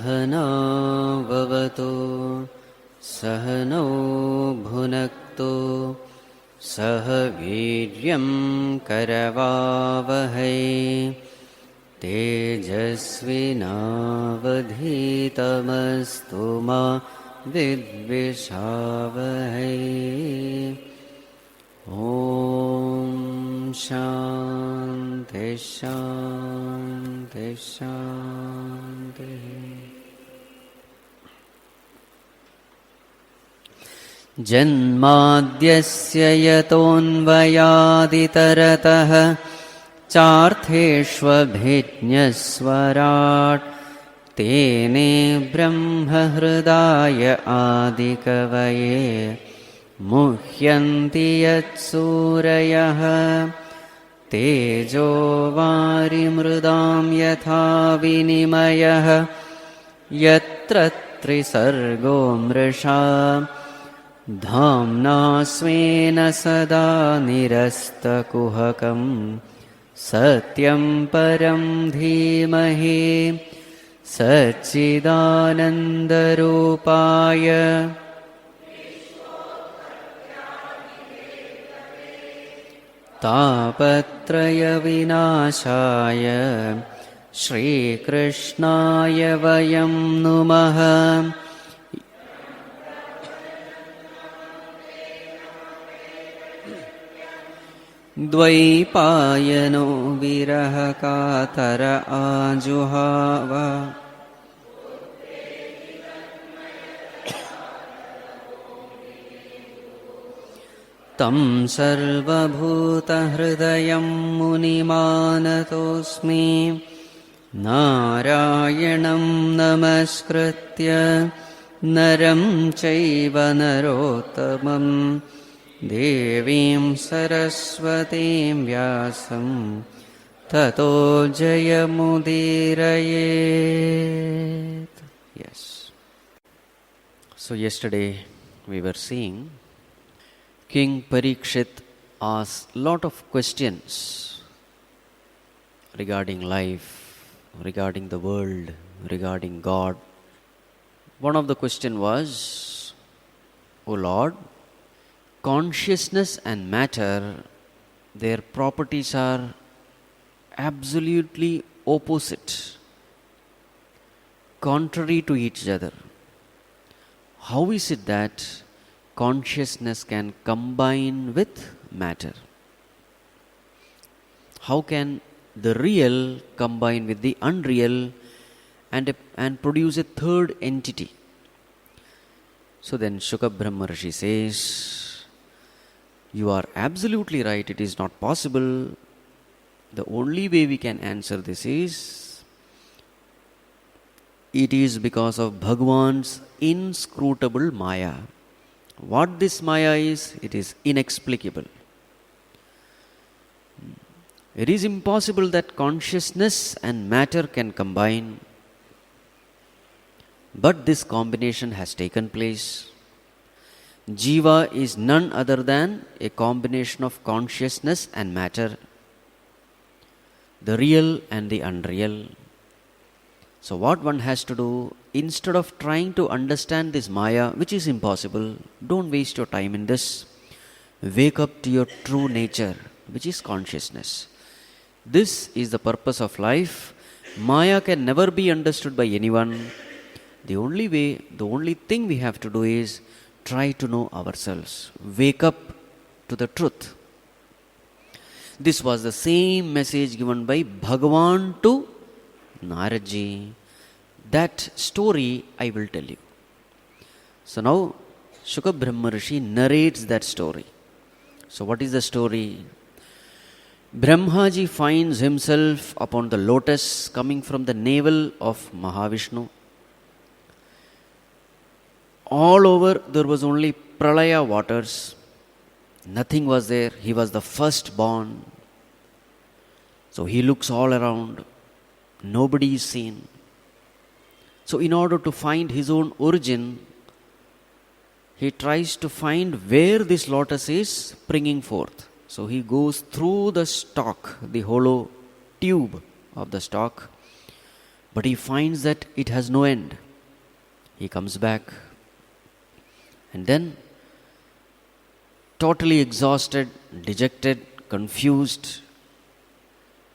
Sahana Vavato Sahano Bhunakto Sahaviryam Karavavahai Tejasvinavadhitamastu ma Vidvishavahai. Om Shanti Shanti Shanti. Janmadyasya yatonvayaditaratah chartheshvabhijñasvarat tene brahma hridaya adikavaye muhyanti yatsurayah tejo varimrudam yatha vinimayah yatra trisargo mrisha dhamna svena sada nirastakuhakam satyam param dhimahi Satchidanandarupaya Tapatraya Vinashaya Shri Krishnaya Vayam Numaha. Dvaipayano viraha katara ajuhava Tam sarvabhuta hridayam munimanatosmi Narayanam namaskritya naram chaiva narottamam Devim saraswatim vyasam tato jayamudirayet. Yes. So yesterday we were seeing King Parikshit asked lot of questions regarding life, regarding the world, regarding God. One of the question was, O Lord, consciousness and matter, their properties are absolutely opposite, contrary to each other. How is it that consciousness can combine with matter? How can the real combine with the unreal and produce a third entity? So then Shuka Brahmarshi says, you are absolutely right, it is not possible. The only way we can answer this is, it is because of Bhagavan's inscrutable Maya. What this Maya is, it is inexplicable. It is impossible that consciousness and matter can combine. But this combination has taken place. Jīva is none other than a combination of consciousness and matter, the real and the unreal. So what one has to do, instead of trying to understand this Maya, which is impossible, don't waste your time in this. Wake up to your true nature, which is consciousness. This is the purpose of life. Maya can never be understood by anyone. The only thing we have to do is try to know ourselves. Wake up to the truth. This was the same message given by Bhagavan to Naradji. That story I will tell you. So now Shuka Brahmarshi narrates that story. So what is the story? Brahmājī finds himself upon the lotus coming from the navel of Mahavishnu. All over there was only pralaya waters. Nothing was there. He was the firstborn. So he looks all around. Nobody is seen. So in order to find his own origin, he tries to find where this lotus is springing forth. So he goes through the stalk, the hollow tube of the stalk, But he finds that it has no end. He comes back, and then, totally exhausted, dejected, confused,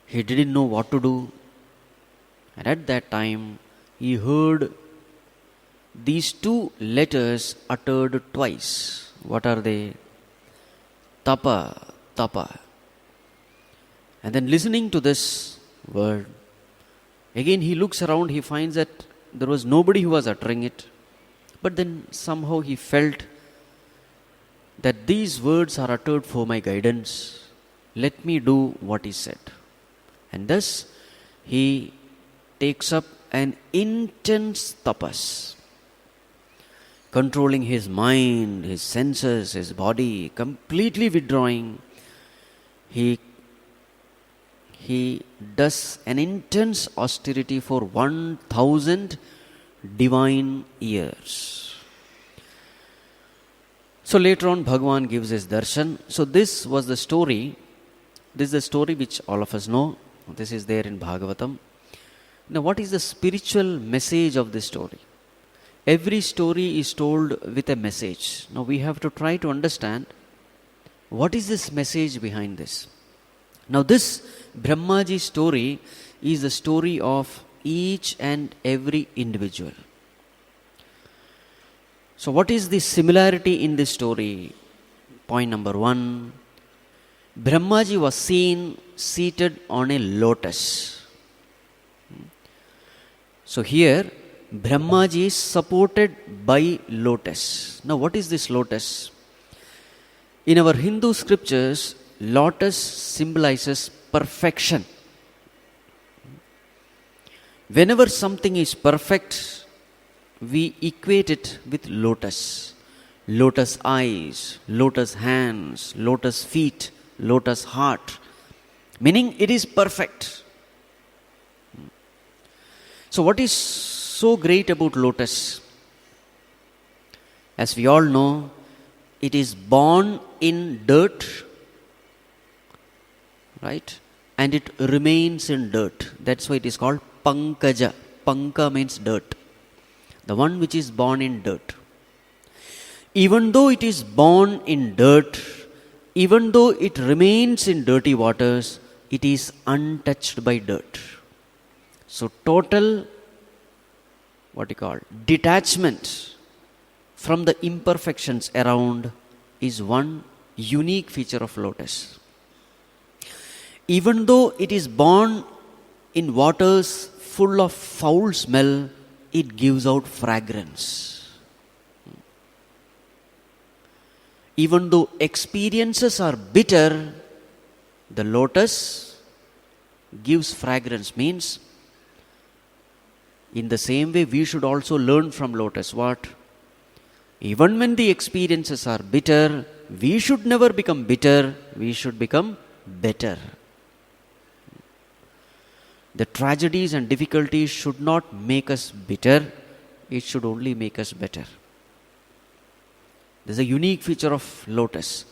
he didn't know what to do. And at that time, he heard these two letters uttered twice. What are they? Tapa, tapa. And then listening to this word, again he looks around, he finds that there was nobody who was uttering it. But then somehow he felt that these words are uttered for my guidance. Let me do what is said. And thus he takes up an intense tapas, controlling his mind, his senses, his body, completely withdrawing. He does an intense austerity for 1000 divine years. So later on, Bhagavan gives his darshan. So this was the story. This is the story which all of us know. This is there in Bhagavatam. Now, what is the spiritual message of this story? Every story is told with a message. Now, we have to try to understand what is this message behind this. Now, this Brahmājī story is the story of each and every individual. So, what is the similarity in this story? Point number 1. Brahmājī was seen seated on a lotus. So here, Brahmājī is supported by lotus. Now, what is this lotus? In our Hindu scriptures, lotus symbolizes perfection. Whenever something is perfect, we equate it with lotus. Lotus eyes, lotus hands, lotus feet, lotus heart. Meaning it is perfect. So what is so great about lotus? As we all know, it is born in dirt, right? And it remains in dirt. That's why it is called pankaja. Panka means dirt. The one which is born in dirt. Even though it is born in dirt, even though it remains in dirty waters, it is untouched by dirt. So total, detachment from the imperfections around is one unique feature of lotus. Even though it is born in waters full of foul smell, it gives out fragrance. Even though experiences are bitter, the lotus gives fragrance. Means, in the same way, we should also learn from lotus. What? Even when the experiences are bitter, we should never become bitter. We should become better. The tragedies and difficulties should not make us bitter. It should only make us better. This is a unique feature of lotus.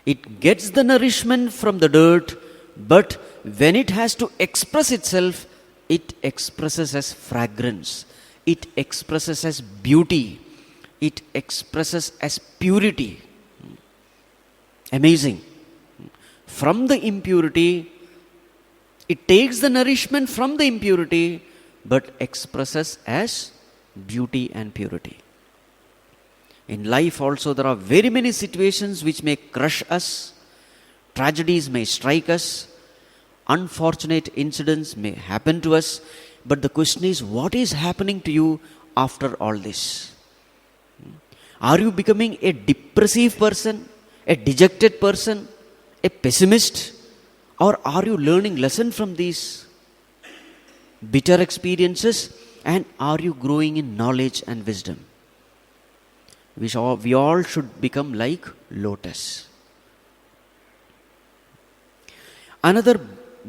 It gets the nourishment from the dirt, but when it has to express itself, it expresses as fragrance. It expresses as beauty. It expresses as purity. Amazing. From the impurity, it takes the nourishment from the impurity, but expresses as beauty and purity. In life also, there are very many situations which may crush us. Tragedies may strike us. Unfortunate incidents may happen to us. But the question is, what is happening to you after all this? Are you becoming a depressive person, a dejected person, a pessimist? Or are you learning lesson from these bitter experiences? And are you growing in knowledge and wisdom? We all should become like lotus. Another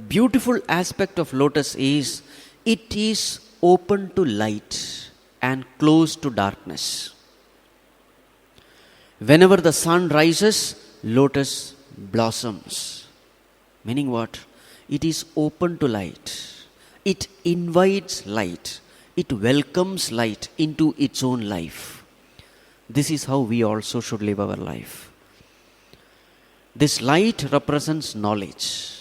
beautiful aspect of lotus is it is open to light and closed to darkness. Whenever the sun rises, lotus blossoms. Meaning what? It is open to light It invites light. It welcomes light into its own life. This is how we also should live our life. This light represents knowledge.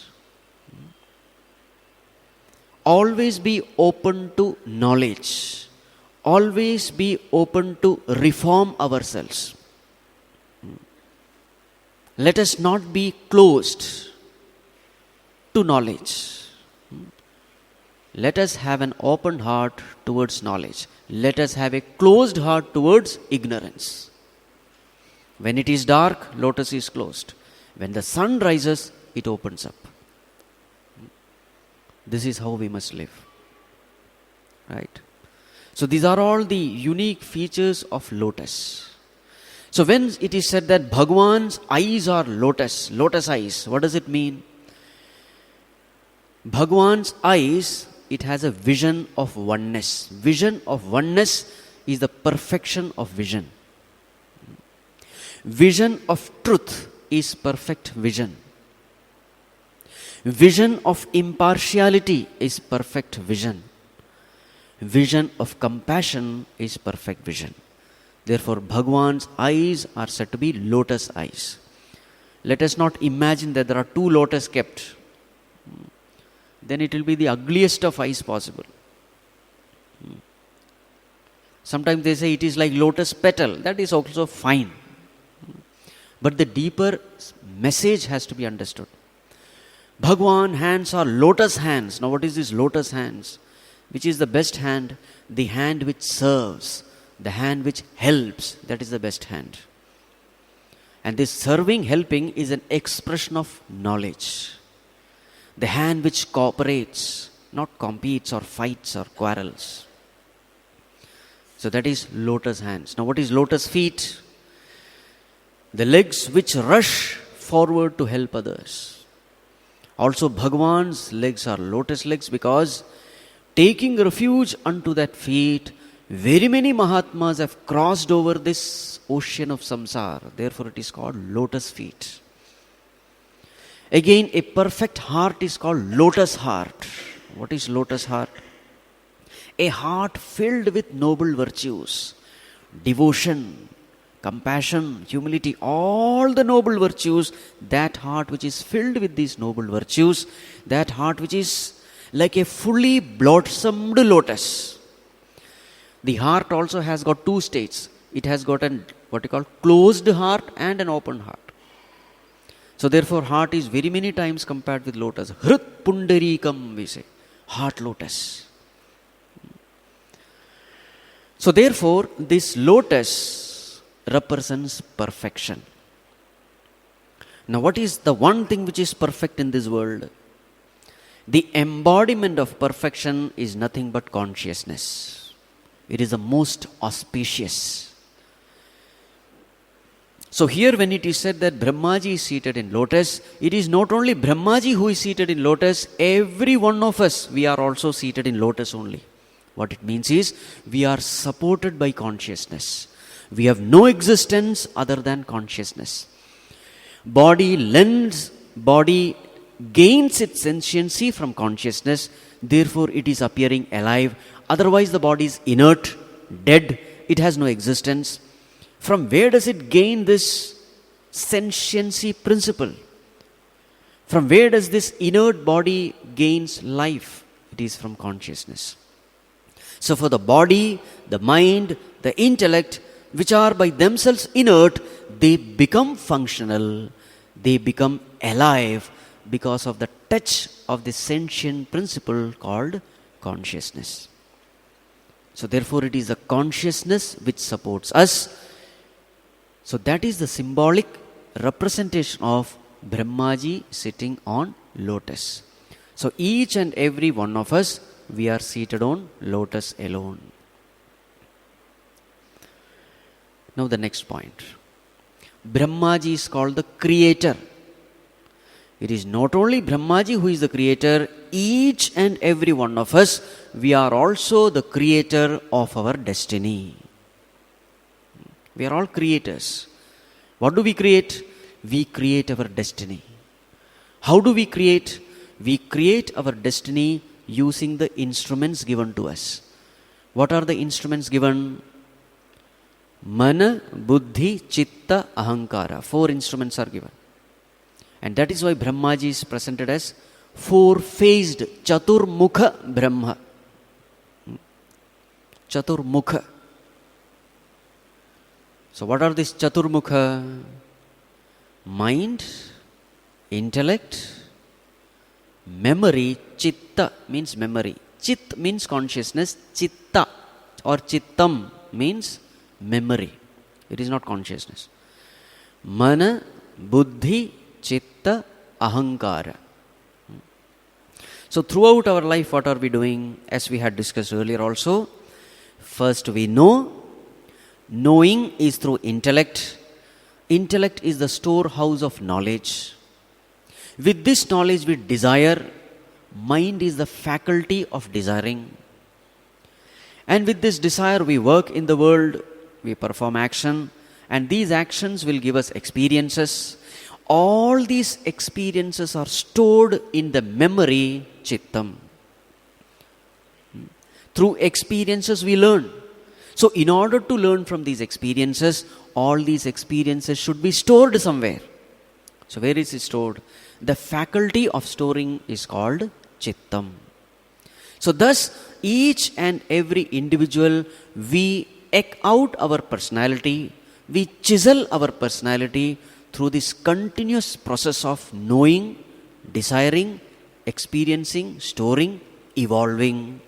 Always be open to knowledge. Always be open to reform ourselves. Let us not be closed to knowledge. Let us have an open heart towards knowledge. Let us have a closed heart towards ignorance. When it is dark, lotus is closed. When the sun rises, it opens up. This is how we must live. Right? So these are all the unique features of lotus. So when it is said that Bhagwan's eyes are lotus, lotus eyes, what does it mean? Bhagwan's eyes, it has a vision of oneness. Vision of oneness is the perfection of vision. Vision of truth is perfect vision. Vision of impartiality is perfect vision. Vision of compassion is perfect vision. Therefore, Bhagwan's eyes are said to be lotus eyes. Let us not imagine that there are two lotus kept. Then it will be the ugliest of eyes possible. Sometimes they say it is like lotus petal. That is also fine. But the deeper message has to be understood. Bhagwan hands are lotus hands. Now what is this lotus hands? Which is the best hand? The hand which serves. The hand which helps. That is the best hand. And this serving, helping is an expression of knowledge. The hand which cooperates, not competes or fights or quarrels. So that is lotus hands. Now what is lotus feet? The legs which rush forward to help others. Also Bhagwan's legs are lotus legs because taking refuge unto that feet, very many Mahatmas have crossed over this ocean of samsara. Therefore it is called lotus feet. Again, a perfect heart is called lotus heart. What is lotus heart? A heart filled with noble virtues, devotion, compassion, humility, all the noble virtues. That heart which is filled with these noble virtues, that heart which is like a fully blossomed lotus. The heart also has got two states. It has got an what you call closed heart and an open heart. So therefore heart is very many times compared with lotus. Hrit pundarikam we say. Heart lotus. So therefore this lotus represents perfection. Now what is the one thing which is perfect in this world? The embodiment of perfection is nothing but consciousness. It is the most auspicious. So here when it is said that Brahmājī is seated in lotus, it is not only Brahmājī who is seated in lotus, every one of us, we are also seated in lotus only. What it means is, we are supported by consciousness. We have no existence other than consciousness. Body gains its sentiency from consciousness, therefore it is appearing alive. Otherwise the body is inert, dead, it has no existence. From where does it gain this sentiency principle? From where does this inert body gains life? It is from consciousness. So for the body, the mind, the intellect, which are by themselves inert, they become functional, they become alive because of the touch of the sentient principle called consciousness. So therefore it is the consciousness which supports us. So that is the symbolic representation of Brahmājī sitting on lotus. So each and every one of us, we are seated on lotus alone. Now the next point. Brahmājī is called the creator. It is not only Brahmājī who is the creator, each and every one of us, we are also the creator of our destiny. We are all creators. What do we create? We create our destiny. How do we create? We create our destiny using the instruments given to us. What are the instruments given? Mana, Buddhi, Chitta, Ahankara. 4 instruments are given. And that is why Brahmājī is presented as 4-faced Chaturmukha Brahma. Chaturmukha. So what are these Chaturmukha? Mind, intellect, memory. Chitta means memory. Chit means consciousness. Chitta or Chittam means memory. It is not consciousness. Mana, Buddhi, Chitta, Ahankara. So throughout our life, what are we doing? As we had discussed earlier also, first we know. Knowing is through intellect. Intellect is the storehouse of knowledge. With this knowledge we desire. Mind is the faculty of desiring. And with this desire we work in the world, we perform action, and these actions will give us experiences. All these experiences are stored in the memory, Chittam. Through experiences we learn. So in order to learn from these experiences, all these experiences should be stored somewhere. So where is it stored? The faculty of storing is called Chittam. So thus, each and every individual, we eke out our personality, we chisel our personality through this continuous process of knowing, desiring, experiencing, storing, evolving.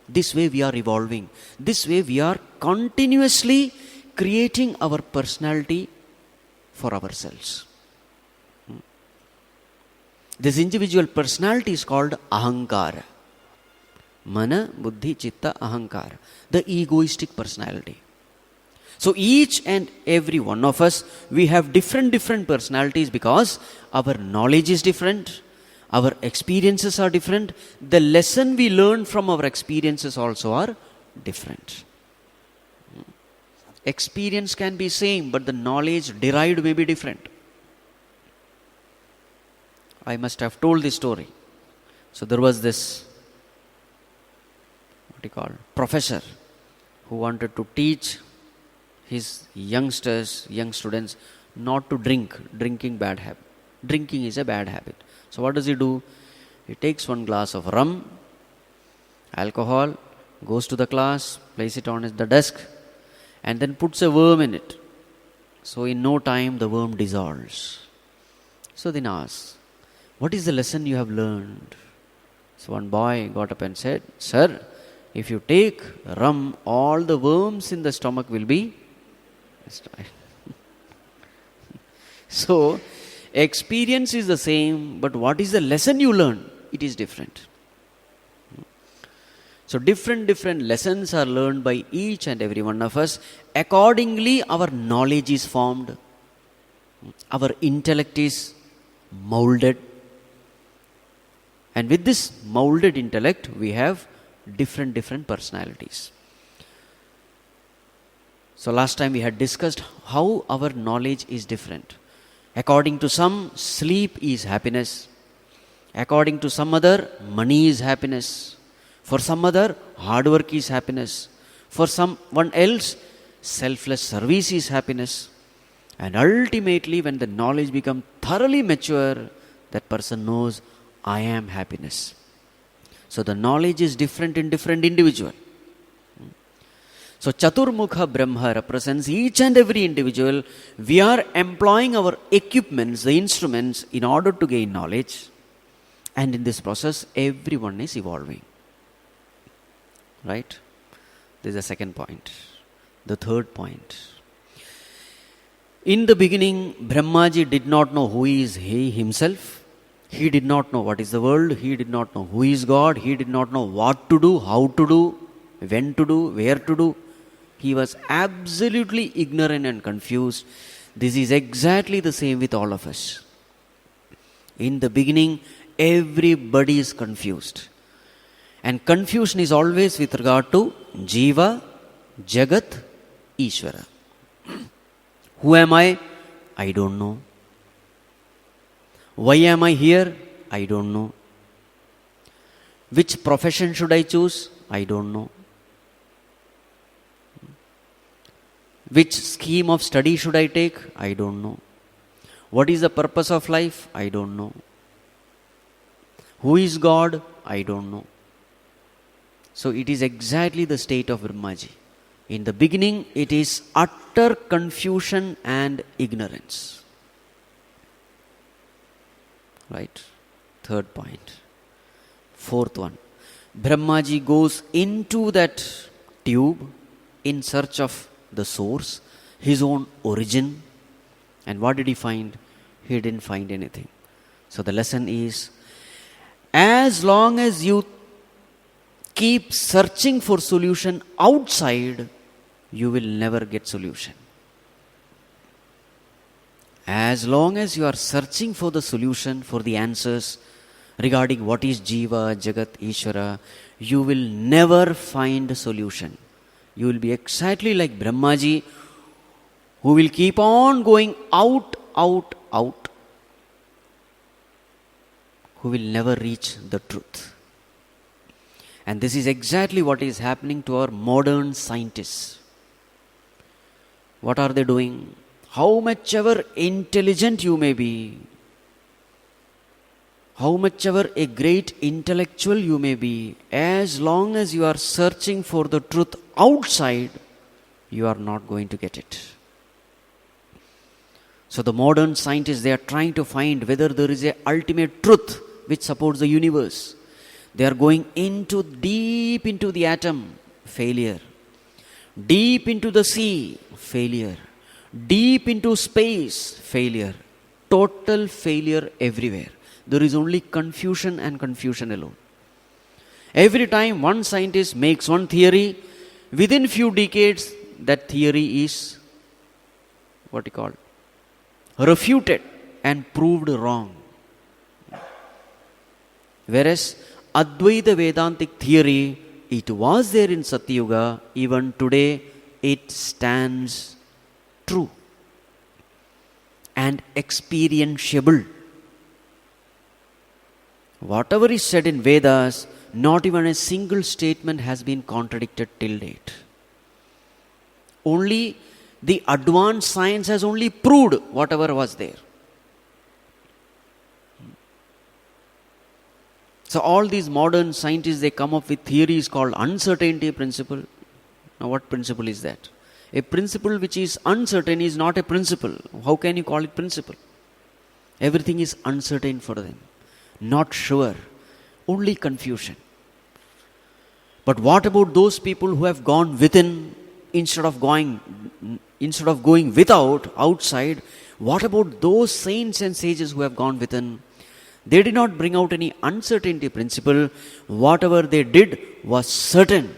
This way we are evolving. This way we are continuously creating our personality for ourselves. This individual personality is called Ahankara. Mana, Buddhi, Chitta, Ahankara. The egoistic personality. So each and every one of us, we have different personalities because our knowledge is different, our experiences are different, the lesson we learn from our experiences also are different. Experience can be same, but the knowledge derived may be different. I must have told this story. So there was this, professor who wanted to teach his young students not to drink. Drinking is a bad habit. So what does he do? He takes one glass of rum, alcohol, goes to the class, places it on the desk, and then puts a worm in it. So in no time the worm dissolves. So then asks, what is the lesson you have learned? So one boy got up and said, sir, if you take rum, all the worms in the stomach will be destroyed. So, experience is the same, but what is the lesson you learn? It is different. So, different lessons are learned by each and every one of us. Accordingly, our knowledge is formed. Our intellect is molded. And with this molded intellect, we have different personalities. So last time we had discussed how our knowledge is different. According to some, sleep is happiness. According to some other, money is happiness. For some other, hard work is happiness. For someone else, selfless service is happiness. And ultimately, when the knowledge becomes thoroughly mature, that person knows, I am happiness. So the knowledge is different in different individual. So Chaturmukha Brahma represents each and every individual. We are employing our equipments, the instruments, in order to gain knowledge. And in this process, everyone is evolving. Right? This is the second point. The third point. In the beginning, Brahmājī did not know who is he himself. He did not know what is the world. He did not know who is God. He did not know what to do, how to do, when to do, where to do. He was absolutely ignorant and confused. This is exactly the same with all of us. In the beginning, everybody is confused. And confusion is always with regard to Jīva, Jagat, Īshvara. Who am I? I don't know. Why am I here? I don't know. Which profession should I choose? I don't know. Which scheme of study should I take? I don't know. What is the purpose of life? I don't know. Who is God? I don't know. So it is exactly the state of Brahmājī. In the beginning, it is utter confusion and ignorance. Right? Third point. Fourth one. Brahmājī goes into that tube in search of the source, his own origin. And what did he find? He didn't find anything. So the lesson is, as long as you keep searching for solution outside, you will never get solution. As long as you are searching for the solution, for the answers regarding what is Jīva, Jagat, Īshvara, you will never find a solution. You will be exactly like Brahmājī, who will keep on going out, who will never reach the truth. And this is exactly what is happening to our modern scientists. What are they doing? How much ever intelligent you may be, how much ever a great intellectual you may be, as long as you are searching for the truth outside, you are not going to get it. So the modern scientists, they are trying to find whether there is a ultimate truth which supports the universe. They are going deep into the atom, failure. Deep into the sea, failure. Deep into space, failure. Total failure everywhere. There is only confusion and confusion alone. Every time one scientist makes one theory, within few decades, that theory is refuted and proved wrong. Whereas Advaita Vedantic theory, it was there in Satyuga, even today it stands true and experientiable. Whatever is said in Vedas, not even a single statement has been contradicted till date. Only the advanced science has only proved whatever was there. So all these modern scientists, they come up with theories called uncertainty principle. Now what principle is that? A principle which is uncertain is not a principle. How can you call it principle? Everything is uncertain for them. Not sure. Only confusion. But what about those people who have gone within instead of going without, outside? What about those saints and sages who have gone within? They did not bring out any uncertainty principle. Whatever they did was certain.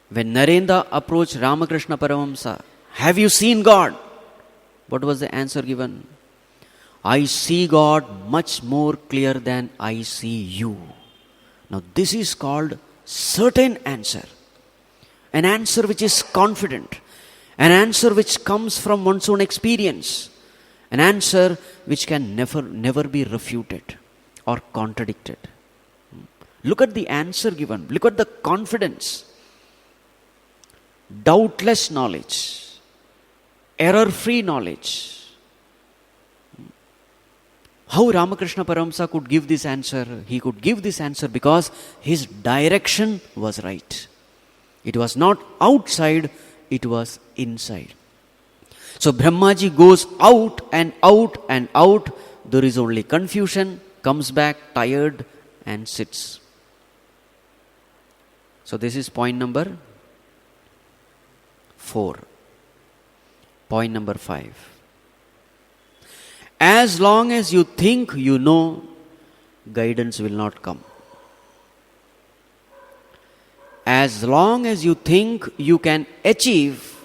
When Narendra approached Ramakrishna Paramahamsa, have you seen God? What was the answer given? I see God much more clear than I see you. Now this is called certain answer. An answer which is confident. An answer which comes from one's own experience. An answer which can never be refuted or contradicted. Look at the answer given. Look at the confidence. Doubtless knowledge. Error-free knowledge. How Ramakrishna Paramahamsa could give this answer? He could give this answer because his direction was right. It was not outside, it was inside. So Brahmājī goes out and out and out. There is only confusion, comes back tired and sits. So this is point number 4. Point number 5. As long as you think you know, guidance will not come. As long as you think you can achieve,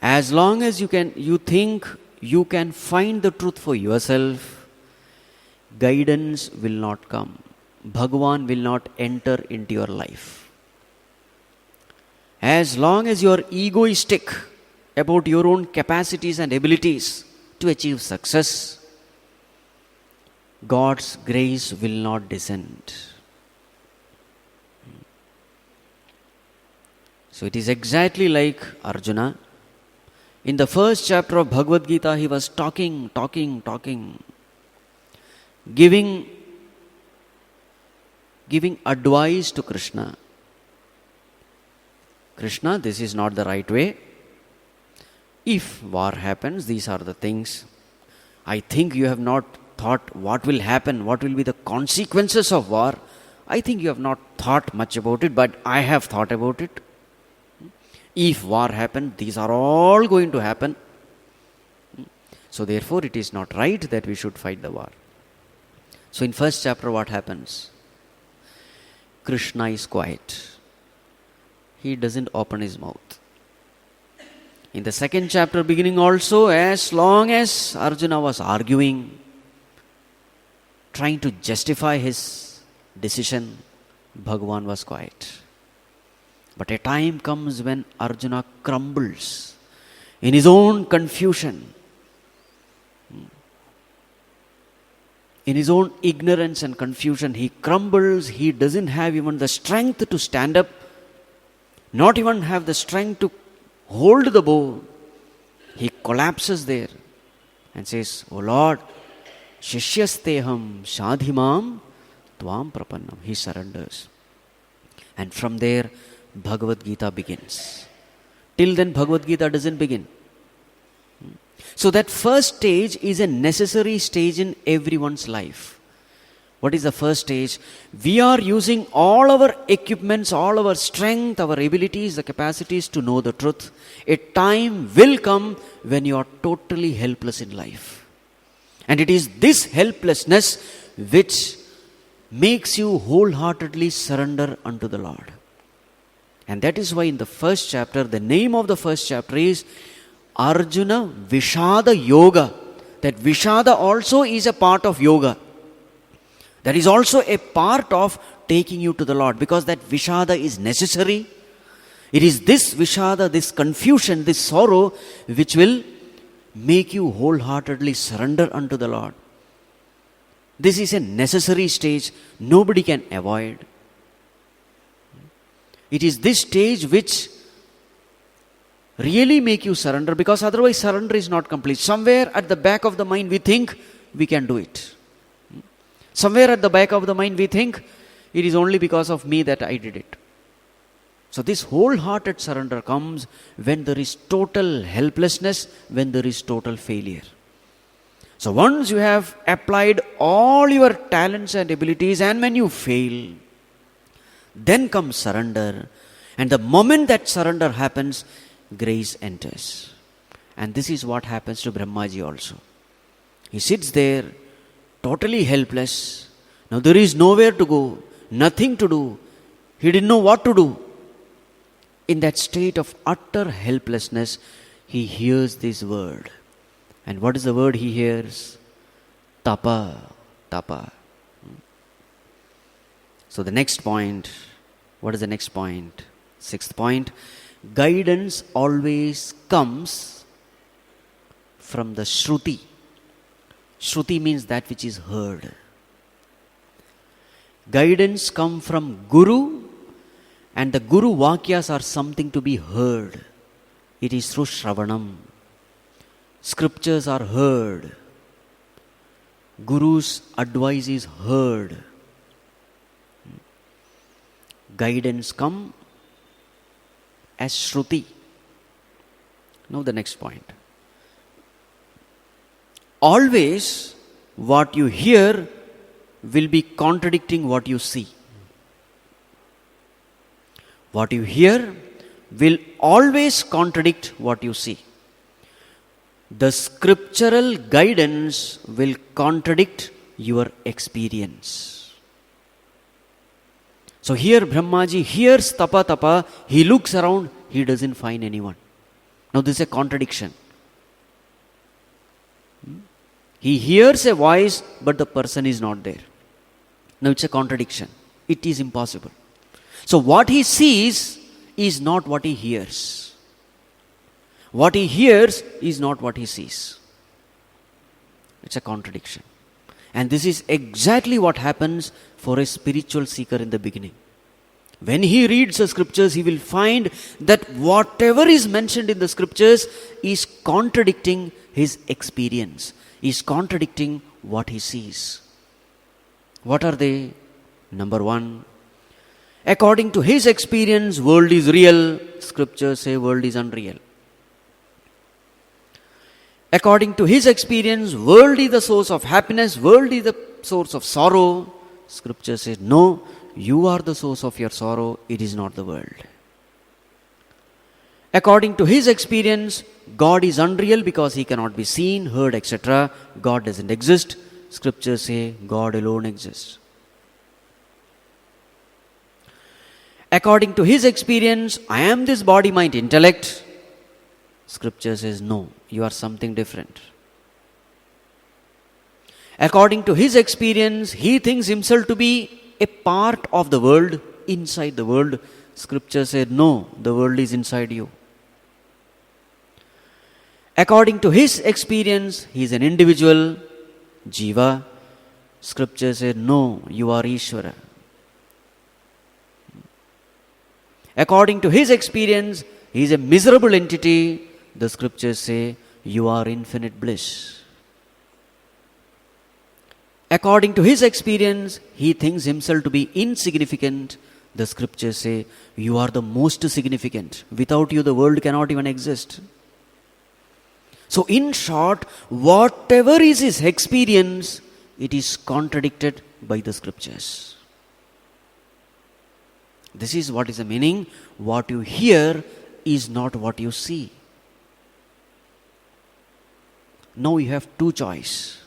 as long as you think you can find the truth for yourself, guidance will not come. Bhagavan will not enter into your life. As long as you are egoistic about your own capacities and abilities to achieve success, God's grace will not descend. So it is exactly like Arjuna. In the first chapter of Bhagavad Gita, he was talking, giving advice to Krishna. Krishna, this is not the right way. If war happens, these are the things. I think you have not thought what will happen, what will be the consequences of war. I think you have not thought much about it, but I have thought about it. If war happens, these are all going to happen. So therefore, it is not right that we should fight the war. So in first chapter, what happens? Krishna is quiet. He doesn't open his mouth. In the second chapter beginning also, as long as Arjuna was arguing, trying to justify his decision, Bhagavan was quiet. But a time comes when Arjuna crumbles in his own confusion, in his own ignorance and confusion. He crumbles, he doesn't have even the strength to stand up, not even have the strength to hold the bow. He collapses there and says, "O Lord, Shishyasteham Shadhimam Tvam Prapannam." He surrenders. And from there, Bhagavad Gita begins. Till then, Bhagavad Gita doesn't begin. So that first stage is a necessary stage in everyone's life. What is the first stage? We are using all our equipments, all our strength, our abilities, the capacities to know the truth. A time will come when you are totally helpless in life. And it is this helplessness which makes you wholeheartedly surrender unto the Lord. And that is why in the first chapter, the name of the first chapter is Arjuna Vishada Yoga. That Vishada also is a part of yoga. That is also a part of taking you to the Lord, because that Vishada is necessary. It is this Vishada, this confusion, this sorrow, which will make you wholeheartedly surrender unto the Lord. This is a necessary stage. Nobody can avoid. It is this stage which really make you surrender, because otherwise surrender is not complete. Somewhere at the back of the mind we think we can do it. Somewhere at the back of the mind we think it is only because of me that I did it. So this wholehearted surrender comes when there is total helplessness, when there is total failure. So once you have applied all your talents and abilities, and when you fail, then comes surrender. And the moment that surrender happens, grace enters. And this is what happens to Brahmājī also. He sits there, totally helpless. Now there is nowhere to go, nothing to do. He didn't know what to do. In that state of utter helplessness, he hears this word. And what is the word he hears? Tapa, tapa. So the next point, what is the next point? Sixth point, guidance always comes from the Shruti. Shruti means that which is heard. Guidance comes from Guru, and the Guru Vakyas are something to be heard. It is through Shravanam. Scriptures are heard. Guru's advice is heard. Guidance comes as Shruti. Now the next point. Always what you hear will be contradicting what you see. What you hear will always contradict what you see. The scriptural guidance will contradict your experience. So here Brahmājī hears tapa tapa, he looks around, he doesn't find anyone. Now this is a contradiction. He hears a voice, but the person is not there. Now it's a contradiction. It is impossible. So what he sees is not what he hears. What he hears is not what he sees. It's a contradiction. And this is exactly what happens for a spiritual seeker in the beginning. When he reads the scriptures, he will find that whatever is mentioned in the scriptures is contradicting his experience, is contradicting what he sees. What are they? Number one, according to his experience, world is real. Scriptures say world is unreal. According to his experience, world is the source of happiness, world is the source of sorrow. Scripture says, no, you are the source of your sorrow, it is not the world. According to his experience, God is unreal because he cannot be seen, heard, etc. God doesn't exist. Scriptures say God alone exists. According to his experience, I am this body, mind, intellect. Scripture says no, you are something different. According to his experience, he thinks himself to be a part of the world, inside the world. Scripture said no, the world is inside you. According to his experience, he is an individual, Jīva. Scripture said no, you are Īshvara. According to his experience, he is a miserable entity. The scriptures say you are infinite bliss. According to his experience, he thinks himself to be insignificant. The scriptures say you are the most significant. Without you, the world cannot even exist. So in short, whatever is his experience, it is contradicted by the scriptures. This is what is the meaning. What you hear is not what you see. Now you have two choices.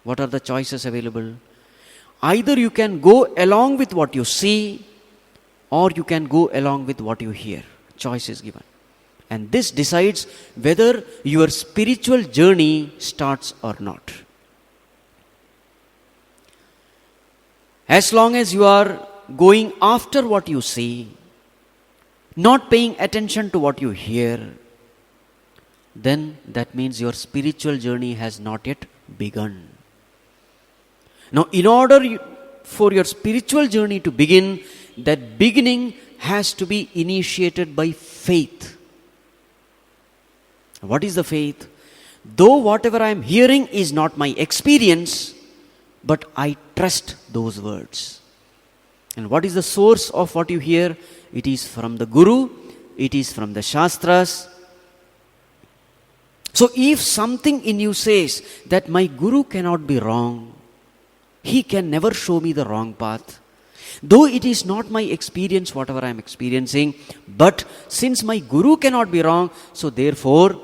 What are the choices available? Either you can go along with what you see, or you can go along with what you hear. Choice is given. And this decides whether your spiritual journey starts or not. As long as you are going after what you see, not paying attention to what you hear, then that means your spiritual journey has not yet begun. Now, in order for your spiritual journey to begin, that beginning has to be initiated by faith. What is the faith? Though whatever I am hearing is not my experience, but I trust those words. And what is the source of what you hear? It is from the Guru, it is from the Shastras. So if something in you says that my Guru cannot be wrong, he can never show me the wrong path, though it is not my experience, whatever I am experiencing, but since my Guru cannot be wrong, so therefore,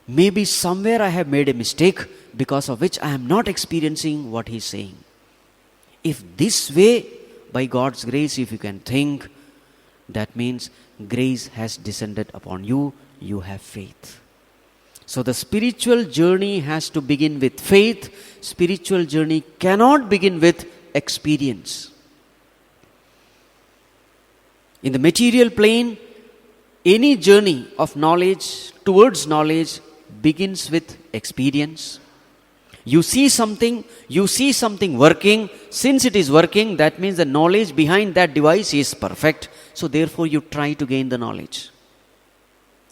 maybe somewhere I have made a mistake because of which I am not experiencing what he is saying. If this way, by God's grace, if you can think, that means grace has descended upon you, you have faith. So the spiritual journey has to begin with faith. Spiritual journey cannot begin with experience. In the material plane, any journey of knowledge towards knowledge begins with experience. You see something working. Since it is working, that means the knowledge behind that device is perfect. So therefore you try to gain the knowledge.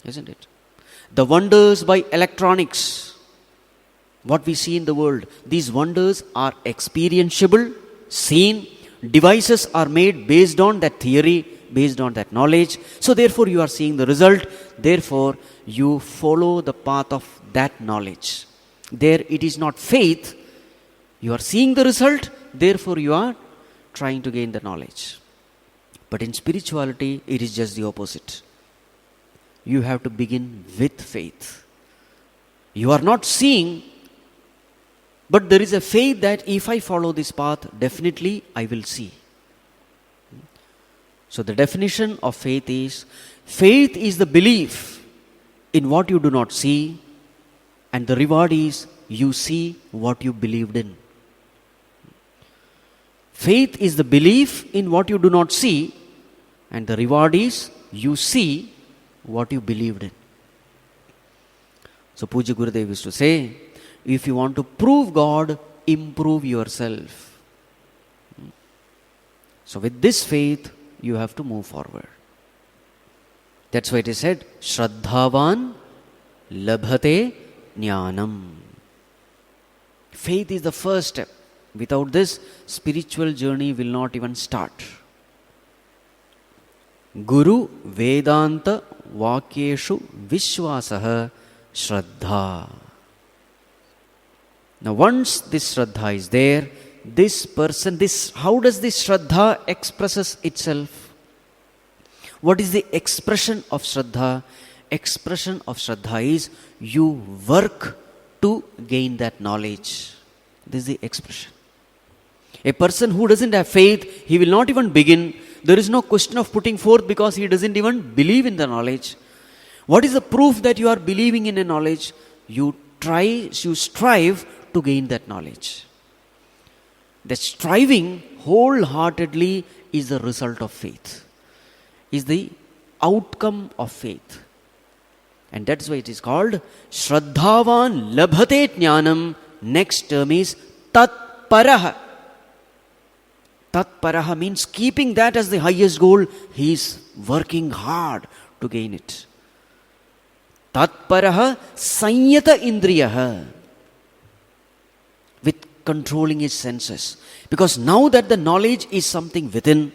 Isn't it? The wonders by electronics, what we see in the world, these wonders are experientiable, seen. Devices are made based on that theory, based on that knowledge. So therefore you are seeing the result. Therefore you follow the path of that knowledge. There it is not faith. You are seeing the result. Therefore you are trying to gain the knowledge. But in spirituality, it is just the opposite. You have to begin with faith. You are not seeing, but there is a faith that if I follow this path, definitely I will see. So the definition of faith is the belief in what you do not see, and the reward is you see what you believed in. Faith is the belief in what you do not see, and the reward is you see what you believed in. So Puja Gurudev used to say, If you want to prove God, improve yourself. So with this faith, you have to move forward. That's why it is said, Shraddhavan labhate jnanam. Faith is the first step. Without this, spiritual journey will not even start. Guru Vedanta Vakyeshu Vishwasaha Shraddha. Now once this Shraddha is there, how does this Shraddha expresses itself? What is the expression of Shraddha? Expression of Shraddha is you work to gain that knowledge. This is the expression. A person who doesn't have faith, he will not even begin. There is no question of putting forth because he doesn't even believe in the knowledge. What is the proof that you are believing in a knowledge? You strive to gain that knowledge. The striving wholeheartedly is the result of faith, is the outcome of faith. And that's why it is called Shraddhavan labhate jnanam. Next term is Tat Paraha. Tat Paraha means keeping that as the highest goal. He is working hard to gain it. Tat Paraha Sanyata Indriyaha. With controlling his senses. Because now that the knowledge is something within,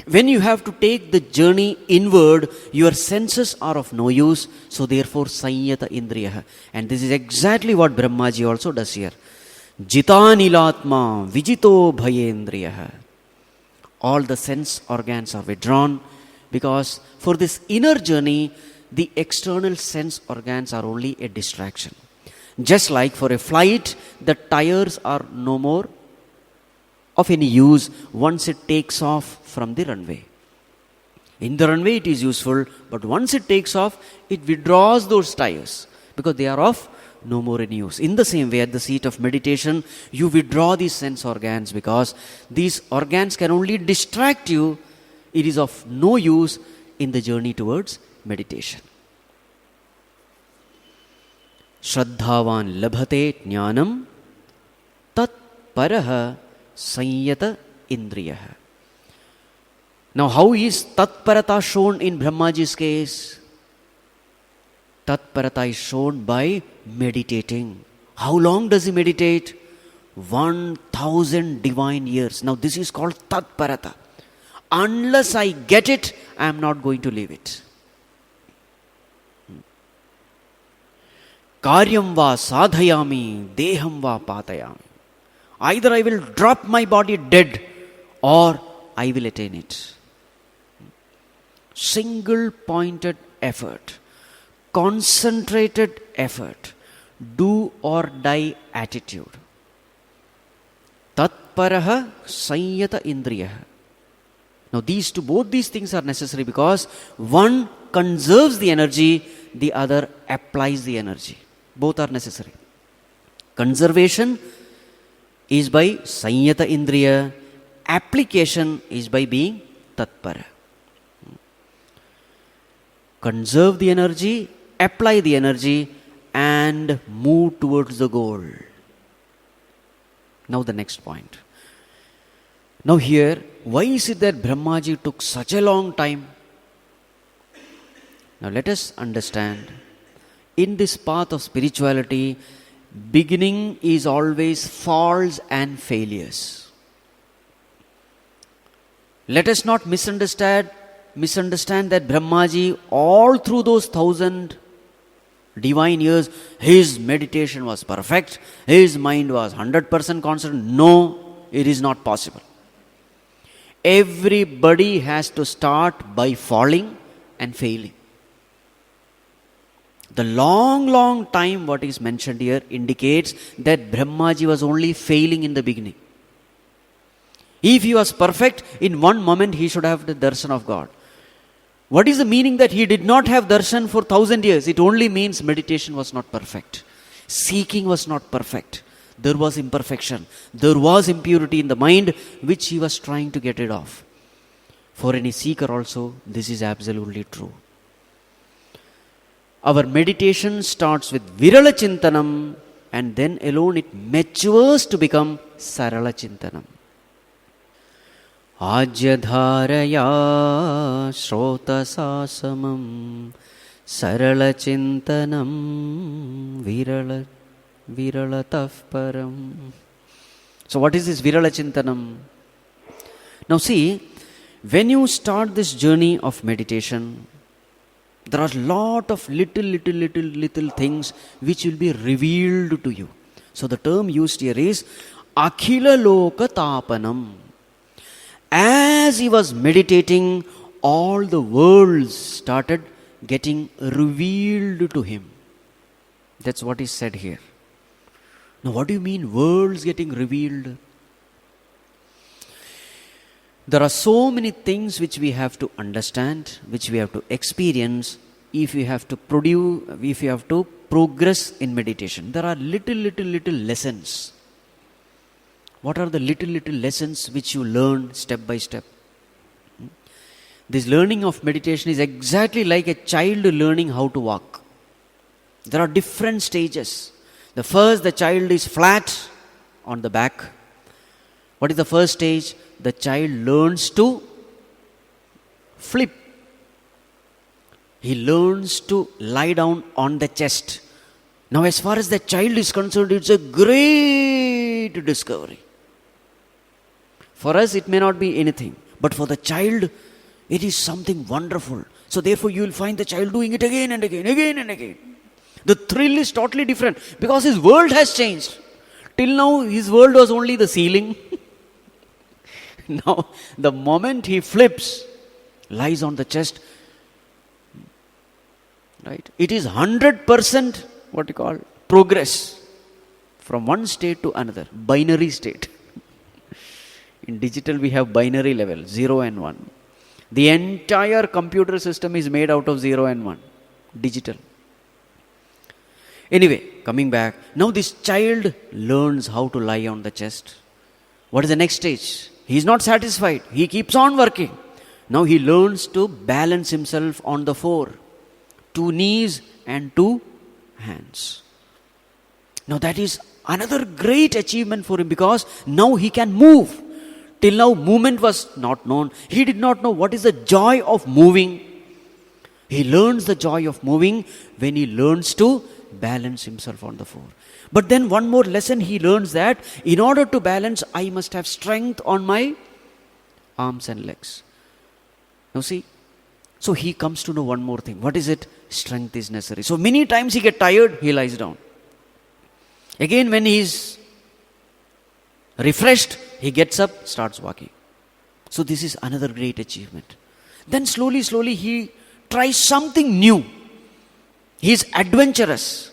when you have to take the journey inward, your senses are of no use. So therefore, Sanyata Indriyaha. And this is exactly what Brahmājī also does here. Jitanilatma Vijito Bhayendriyaha. All the sense organs are withdrawn, because for this inner journey, the external sense organs are only a distraction. Just like for a flight, the tires are no more of any use once it takes off from the runway. In the runway it is useful, but once it takes off, it withdraws those tires because they are of no more any use. In the same way, at the seat of meditation, you withdraw these sense organs because these organs can only distract you. It is of no use in the journey towards meditation. Shraddhavan labhate jnanam tat paraha sanyata indriyaha. Now how is tat parata shown in Brahmāji's case? Tat parata is shown by meditating. How long does he meditate? 1000 divine years. Now this is called tat parata. Unless I get it, I am not going to leave it. Karyam va sadhayami, deham va patayami. Either I will drop my body dead or I will attain it. Single pointed effort, concentrated effort, do or die attitude. Tatparaha sanyata indriyaha. Now both these things are necessary because one conserves the energy, the other applies the energy. Both are necessary. Conservation is by sanyata indriya. Application is by being tatpara. Conserve the energy, apply the energy, and move towards the goal. Now the next point. Now here, why is it that Brahmājī took such a long time? Now let us understand. In this path of spirituality, beginning is always falls and failures. Let us not misunderstand that Brahmājī, all through those 1000 divine years, his meditation was perfect, his mind was 100% constant. No, it is not possible. Everybody has to start by falling and failing. The long time what is mentioned here indicates that Brahmājī was only failing in the beginning. If he was perfect, in one moment he should have the darshan of God. What is the meaning that he did not have darshan for 1000 years? It only means meditation was not perfect. Seeking was not perfect. There was imperfection. There was impurity in the mind which he was trying to get rid of. For any seeker also, this is absolutely true. Our meditation starts with Virala Chintanam and then alone it matures to become Sarala Chintanam. Ajyadharaya Shrotasasamam Sarala Chintanam Viralataf Param. So what is this Virala Chintanam? Now see, when you start this journey of meditation, there are a lot of little things which will be revealed to you. So the term used here is Akhila Loka Tapanam. As he was meditating, all the worlds started getting revealed to him. That's what is said here. Now what do you mean worlds getting revealed? There are so many things which we have to understand, which we have to experience if we have to progress in meditation. There are little lessons. What are the little lessons which you learn step by step? This learning of meditation is exactly like a child learning how to walk. There are different stages. The first, the child is flat on the back. What is the first stage? The child learns to flip. He learns to lie down on the chest. Now, as far as the child is concerned, it's a great discovery. For us, it may not be anything. But for the child, it is something wonderful. So therefore, you will find the child doing it again and again. The thrill is totally different because his world has changed. Till now, his world was only the ceiling. Now, the moment he flips, lies on the chest, right? It is 100% progress from one state to another, binary state. In digital, we have binary level, 0 and 1. The entire computer system is made out of 0 and 1, digital. Anyway, coming back, now this child learns how to lie on the chest. What is the next stage? He is not satisfied. He keeps on working. Now he learns to balance himself on the 4. 2 knees and 2 hands. Now that is another great achievement for him because now he can move. Till now movement was not known. He did not know what is the joy of moving. He learns the joy of moving when he learns to balance himself on the 4. But then one more lesson he learns that in order to balance, I must have strength on my arms and legs. Now see, so he comes to know one more thing. What is it? Strength is necessary. So many times he gets tired, he lies down. Again when he is refreshed, he gets up, starts walking. So this is another great achievement. Then slowly he tries something new. He is adventurous.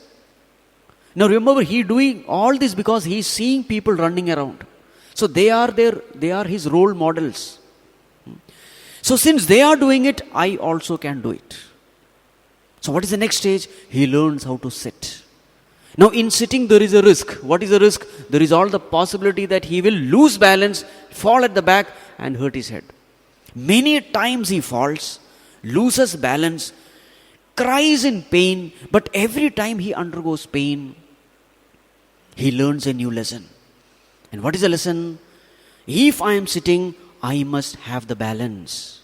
Now remember, he doing all this because he is seeing people running around. So they are his role models. So since they are doing it, I also can do it. So what is the next stage? He learns how to sit. Now in sitting there is a risk. What is the risk? There is all the possibility that he will lose balance, fall at the back and hurt his head. Many times he falls, loses balance, cries in pain, but every time he undergoes pain, he learns a new lesson. And what is the lesson? If I am sitting, I must have the balance.